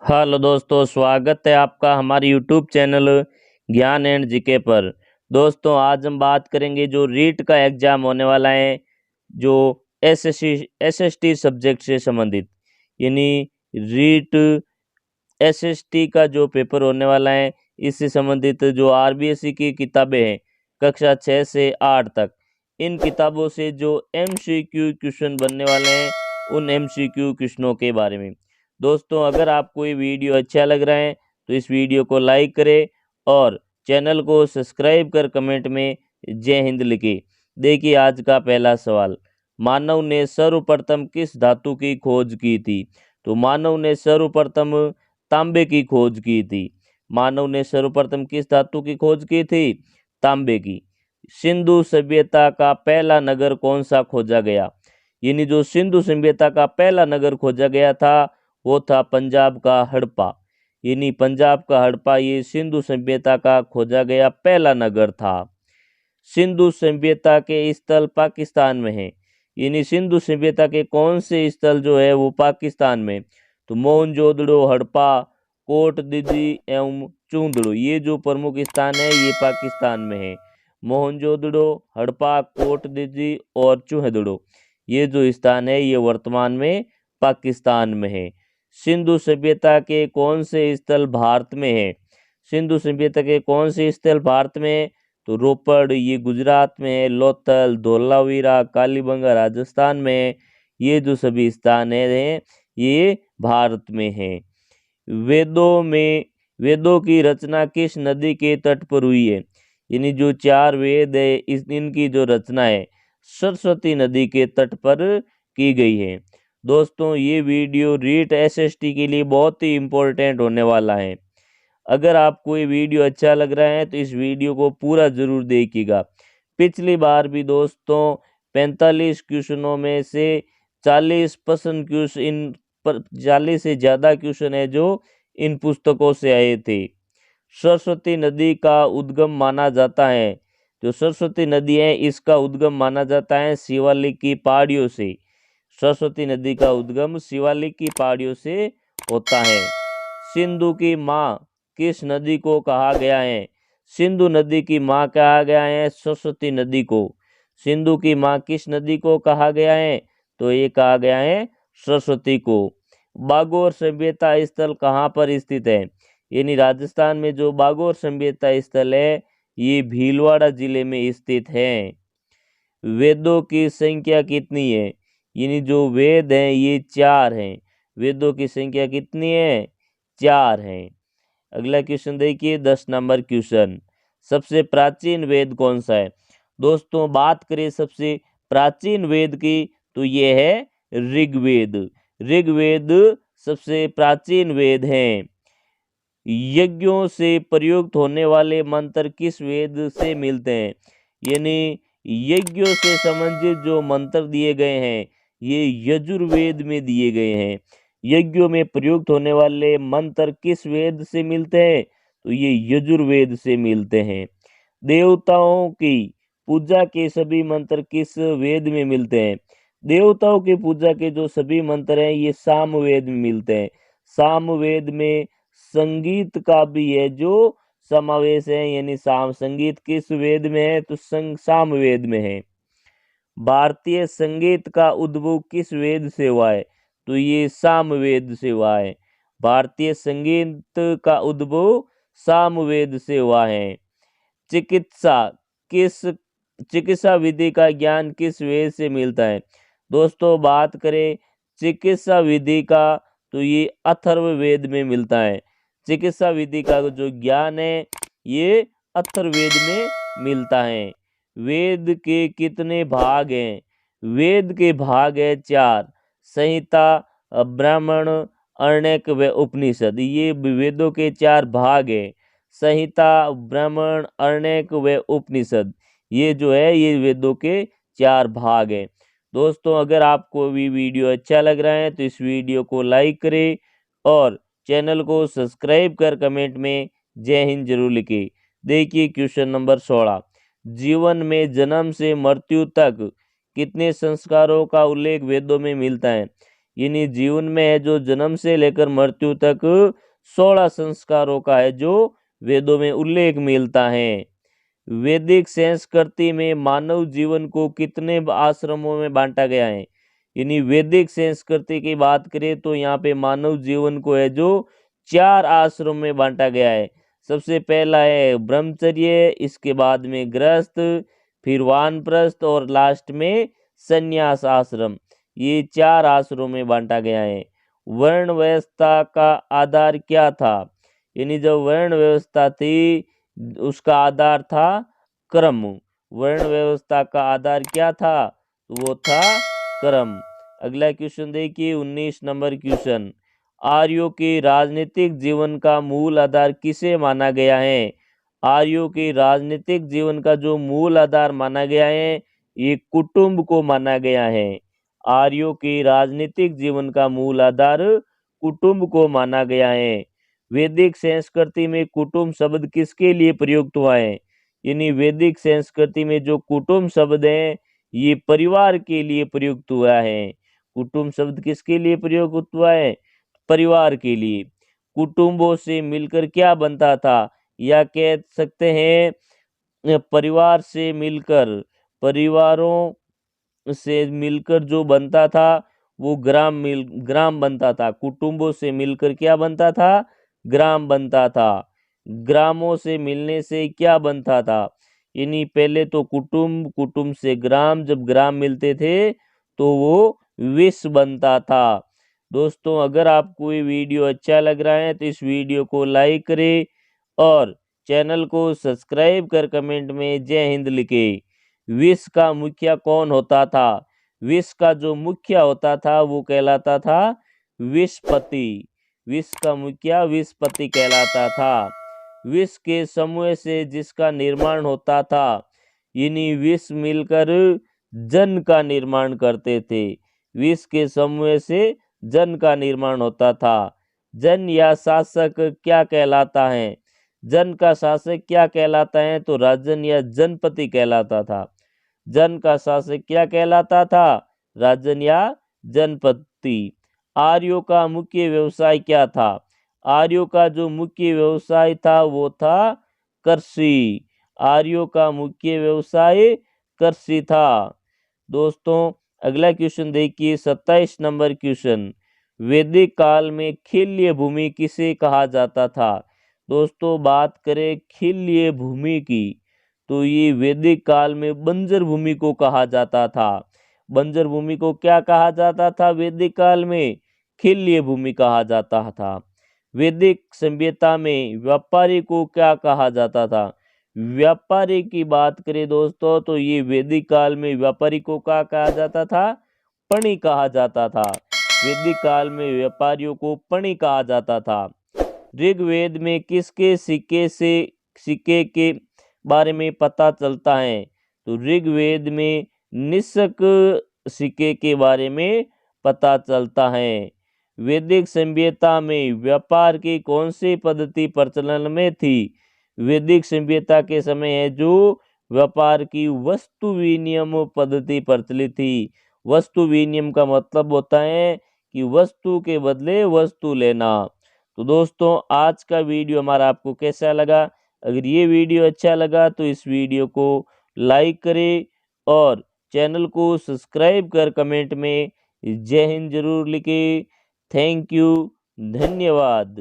Hello दोस्तों, स्वागत है आपका हमारे यूट्यूब चैनल ज्ञान एंड जीके पर। दोस्तों, आज हम बात करेंगे जो रीट का एग्जाम होने वाला है, जो एसएसटी सब्जेक्ट से संबंधित, यानी रीट एसएसटी का जो पेपर होने वाला है, इससे संबंधित जो आरबीएसई की किताबें हैं कक्षा 6 से 8 तक, इन किताबों से जो एमसीक्यू क्वेश्चन बनने वाले हैं, उन एमसीक्यू क्वेश्चनों के बारे में। दोस्तों, अगर आपको ये वीडियो अच्छा लग रहा है तो इस वीडियो को लाइक करें और चैनल को सब्सक्राइब कर कमेंट में जय हिंद लिखें। देखिए, आज का पहला सवाल, मानव ने सर्वप्रथम किस धातु की खोज की थी? तो मानव ने सर्वप्रथम तांबे की खोज की थी। मानव ने सर्वप्रथम किस धातु की खोज की थी? तांबे की। सिंधु सभ्यता का पहला नगर कौन सा खोजा गया? यानी जो सिंधु सभ्यता का पहला नगर खोजा गया था वो था पंजाब का हड़प्पा। यानी पंजाब का हड़प्पा ये सिंधु सभ्यता का खोजा गया पहला नगर था। सिंधु सभ्यता के स्थल पाकिस्तान में है। यानी सिंधु सभ्यता के कौन से स्थल जो है वो पाकिस्तान में? तो मोहनजोदड़ो, हड़प्पा, कोट दीदी एवं चूंदड़ो, ये जो प्रमुख स्थान है ये पाकिस्तान में है। मोहनजोदड़ो, हड़प्पा, कोट दीदी और चूंदड़ो, ये जो स्थान है ये वर्तमान में पाकिस्तान में है। सिंधु सभ्यता के कौन से स्थल भारत में है? सिंधु सभ्यता के कौन से स्थल भारत में है? तो रोपड़ ये गुजरात में है, लोथल, धोलावीरा, कालीबंगा राजस्थान में है। ये जो सभी स्थान हैं ये भारत में हैं। वेदों की रचना किस नदी के तट पर हुई है? यानी जो 4 वेद है इनकी जो रचना है सरस्वती नदी के तट पर की गई है। दोस्तों, ये वीडियो रीट एसएसटी के लिए बहुत ही इम्पोर्टेंट होने वाला है। अगर आपको ये वीडियो अच्छा लग रहा है तो इस वीडियो को पूरा जरूर देखिएगा। पिछली बार भी दोस्तों 45 क्वेश्चनों में से 40% क्वेश्चन 40 से ज़्यादा क्वेश्चन है जो इन पुस्तकों से आए थे। सरस्वती नदी का उद्गम माना जाता है, जो सरस्वती नदी है इसका उद्गम माना जाता है शिवालिक की पहाड़ियों से। सरस्वती नदी का उद्गम शिवालिक की पहाड़ियों से होता है। सिंधु की माँ किस नदी को कहा गया है? सिंधु नदी की माँ कहा गया है सरस्वती नदी को। सिंधु की माँ किस नदी को कहा गया है? तो ये कहा गया है सरस्वती को। बागोर सभ्यता स्थल कहाँ पर स्थित है? यानी राजस्थान में जो बागोर सभ्यता स्थल है ये भीलवाड़ा जिले में स्थित है। वेदों की संख्या कितनी है? यानी जो वेद हैं ये 4 हैं। वेदों की संख्या कितनी है? 4 हैं। अगला क्वेश्चन देखिए, 10 नंबर क्वेश्चन, सबसे प्राचीन वेद कौन सा है? दोस्तों, बात करें सबसे प्राचीन वेद की तो ये है ऋग्वेद। ऋग्वेद सबसे प्राचीन वेद हैं। यज्ञों से प्रयुक्त होने वाले मंत्र किस वेद से मिलते हैं? यानी यज्ञों से संबंधित जो मंत्र दिए गए हैं ये यजुर्वेद में दिए गए हैं। यज्ञों में प्रयुक्त होने वाले मंत्र किस वेद से मिलते हैं? तो ये यजुर्वेद से मिलते हैं। देवताओं की पूजा के सभी मंत्र किस वेद में मिलते हैं? देवताओं की पूजा के जो सभी मंत्र हैं ये सामवेद में मिलते हैं। सामवेद में संगीत का भी है जो समावेश है, यानी संगीत किस वेद में है? तो सामवेद में है। भारतीय संगीत का उद्भव किस वेद से हुआ है? तो ये सामवेद से हुआ है। भारतीय संगीत का उद्भव सामवेद से हुआ है। चिकित्सा किस चिकित्सा विधि का ज्ञान किस वेद से मिलता है? दोस्तों, बात करें चिकित्सा विधि का तो ये अथर्ववेद में मिलता है। चिकित्सा विधि का जो ज्ञान है ये अथर्ववेद में मिलता है। वेद के कितने भाग हैं? वेद के भाग है 4, संहिता, ब्राह्मण, अर्णक व उपनिषद। ये वेदों के 4 भाग हैं। संहिता, ब्राह्मण, अर्णक व उपनिषद, ये जो है ये वेदों के 4 भाग हैं। दोस्तों, अगर आपको भी वीडियो अच्छा लग रहा है तो इस वीडियो को लाइक करें और चैनल को सब्सक्राइब कर कमेंट में जय हिंद जरूर लिखें। देखिए क्वेश्चन नंबर 16, जीवन में जन्म से मृत्यु तक कितने संस्कारों का उल्लेख वेदों में मिलता है? यानी जीवन में है जो जन्म से लेकर मृत्यु तक 16 संस्कारों का है जो वेदों में उल्लेख मिलता है। वैदिक संस्कृति में मानव जीवन को कितने आश्रमों में बांटा गया है? यानी वैदिक संस्कृति की बात करें तो यहाँ पे मानव जीवन को है जो 4 आश्रम में बांटा गया है। सबसे पहला है ब्रह्मचर्य, इसके बाद में गृहस्थ, फिर वानप्रस्थ और लास्ट में संन्यास आश्रम। ये 4 आश्रमों में बांटा गया है। वर्ण व्यवस्था का आधार क्या था? यानी जब वर्ण व्यवस्था थी उसका आधार था क्रम। वर्ण व्यवस्था का आधार क्या था? वो था क्रम। अगला क्वेश्चन देखिए 19 नंबर क्वेश्चन। आर्यों के राजनीतिक जीवन का मूल आधार किसे माना गया है? आर्यों के राजनीतिक जीवन का जो मूल आधार माना गया है ये कुटुंब को माना गया है। आर्यों के राजनीतिक जीवन का मूल आधार कुटुंब को माना गया है। वैदिक संस्कृति में कुटुंब शब्द किसके लिए प्रयुक्त हुआ है? यानी वैदिक संस्कृति में जो कुटुंब शब्द है ये परिवार के लिए प्रयुक्त हुआ है। कुटुंब शब्द किसके लिए प्रयुक्त हुआ है? परिवार के लिए। कुटुंबों से मिलकर क्या बनता था? या कह सकते हैं परिवार से मिलकर, परिवारों से मिलकर जो बनता था वो ग्राम बनता था। कुटुंबों से मिलकर क्या बनता था? ग्राम बनता था। ग्रामों से मिलने से क्या बनता था? यानी पहले तो कुटुंब, कुटुंब से ग्राम, जब ग्राम मिलते थे तो वो विश्व बनता था। दोस्तों अगर आपको ये वीडियो अच्छा लग रहा है तो इस वीडियो को लाइक करें और चैनल को सब्सक्राइब कर कमेंट में जय हिंद लिखे। विश्व का मुखिया कौन होता था? विश्व का जो मुखिया होता था वो कहलाता था विश्वपति। विश्व का मुखिया विश्वपति कहलाता था। विश्व के समूह से जिसका निर्माण होता था, यानी विश्व मिलकर जन का निर्माण करते थे। विश्व के समूह से जन का निर्माण होता था। जन या शासक क्या कहलाता है? जन का शासक क्या कहलाता है? तो राजन या जनपति कहलाता था। जन का शासक क्या कहलाता था? राजन या जनपति। आर्यों का मुख्य व्यवसाय क्या था? आर्यों का जो मुख्य व्यवसाय था वो था कृषि। आर्यों का मुख्य व्यवसाय कृषि था। दोस्तों अगला क्वेश्चन देखिए 27 नंबर क्वेश्चन। वैदिक काल में खिल्य भूमि किसे कहा जाता था? दोस्तों बात करें खिल्य भूमि की तो ये वैदिक काल में बंजर भूमि को कहा जाता था। बंजर भूमि को क्या कहा जाता था वैदिक काल में? खिल्य भूमि कहा जाता था। वैदिक सभ्यता में व्यापारी को क्या कहा जाता था? व्यापारी की बात करें दोस्तों तो ये वैदिक काल में व्यापारी को क्या कहा जाता था? पणि कहा जाता था। वैदिक काल में व्यापारियों को पणि कहा जाता था। ऋग्वेद में किसके सिक्के के बारे में पता चलता है? तो ऋग्वेद में निषक सिक्के के बारे में पता चलता है। वैदिक सभ्यता में व्यापार की कौन सी पद्धति प्रचलन में थी? वैदिक सभ्यता के समय है जो व्यापार की वस्तु विनिमय पद्धति प्रचलित थी। वस्तु विनिमय का मतलब होता है कि वस्तु के बदले वस्तु लेना। तो दोस्तों आज का वीडियो हमारा आपको कैसा लगा? अगर ये वीडियो अच्छा लगा तो इस वीडियो को लाइक करें और चैनल को सब्सक्राइब कर कमेंट में जय हिंद जरूर लिखें। थैंक यू, धन्यवाद।